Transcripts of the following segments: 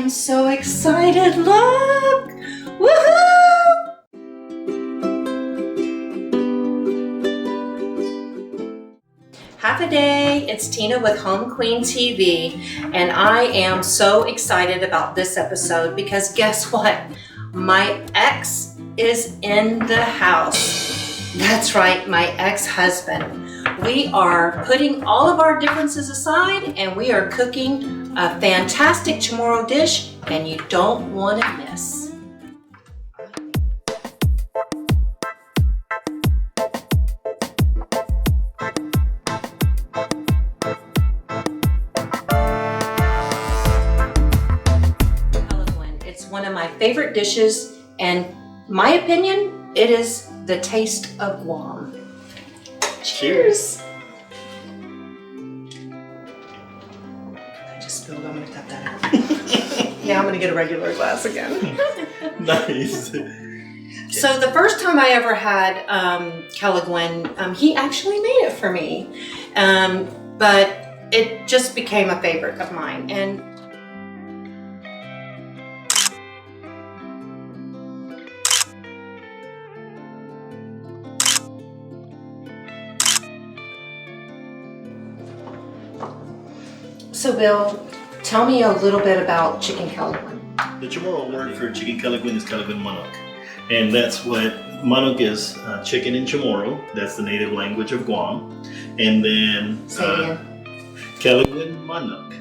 am so excited. Look! Woohoo! Half a day, it's Tina with Home Queen TV, and I am so excited about this episode because guess what? My ex is in the house. That's right, my ex-husband. We are putting all of our differences aside and we are cooking a fantastic Chamorro dish, and you don't want to miss. It's one of my favorite dishes, and my opinion, it is the taste of Guam. Cheers! I just spilled, I'm gonna cut that out. Now I'm gonna get a regular glass again. Nice. So the first time I ever had Kelaguen, he actually made it for me. But it just became a favorite of mine. And so Bill, tell me a little bit about Chicken Kelaguen. The Chamorro word for chicken Kelaguen is Kelaguen Mannok. And that's what Mannok is, chicken in Chamorro. That's the native language of Guam. And then Say it again. Kelaguen Mannok.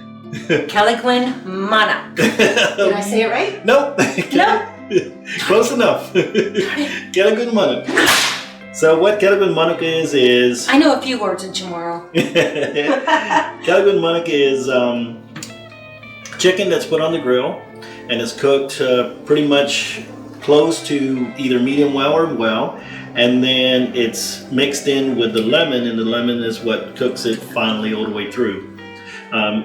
Kelaguen Mannok. Did I say it right? Nope. No. Close enough. Kelaguen Mannok. So what Kelaguen Mannok is I know a few words in Chamorro. Kelaguen Mannok is chicken that's put on the grill and is cooked pretty much close to either medium well or well, and then it's mixed in with the lemon, and the lemon is what cooks it finally all the way through.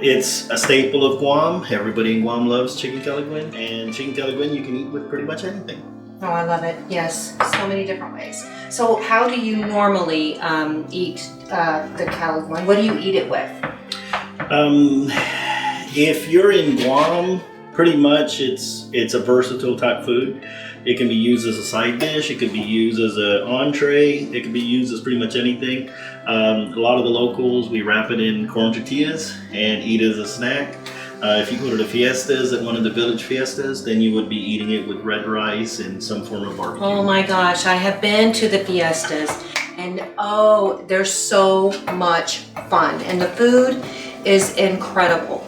It's a staple of Guam. Everybody in Guam loves chicken Kelaguen, and chicken Kelaguen you can eat with pretty much anything. Oh, I love it. Yes, so many different ways. So how do you normally eat the Kelaguen? What do you eat it with? If you're in Guam, pretty much it's a versatile type food. It can be used as a side dish. It could be used as an entree. It can be used as pretty much anything. A lot of the locals, we wrap it in corn tortillas and eat it as a snack. If you go to the fiestas, at one of the village fiestas, then you would be eating it with red rice and some form of barbecue. Oh my gosh, I have been to the fiestas, and oh, they're so much fun, and the food is incredible.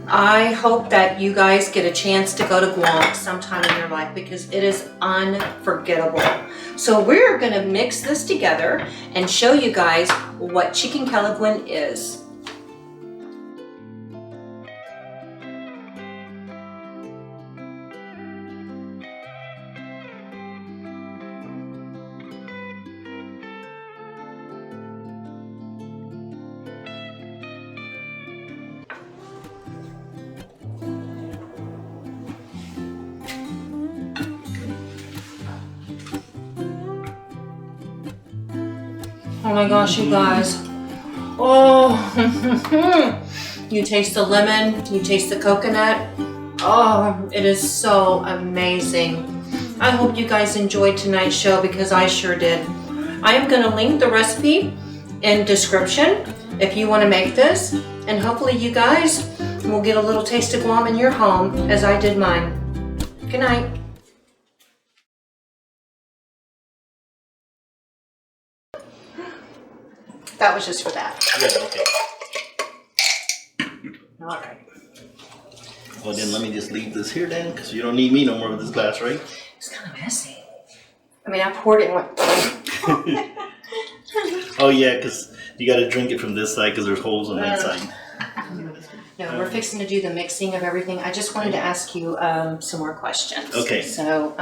I hope that you guys get a chance to go to Guam sometime in your life because it is unforgettable. So we're gonna mix this together and show you guys what chicken Kelaguen is. Oh my gosh, you guys. Oh, you taste the lemon, you taste the coconut. Oh, it is so amazing. I hope you guys enjoyed tonight's show because I sure did. I am gonna link the recipe in description if you wanna make this, and hopefully you guys will get a little taste of Guam in your home as I did mine. Good night. That was just for that. Yeah, okay. All right. Well, then let me just leave this here then, because you don't need me no more with this glass, right? It's kind of messy. I mean, I poured it and went. Oh yeah, because you got to drink it from this side because there's holes on that side. No, we're fixing to do the mixing of everything. I just wanted to ask you some more questions. Okay. So,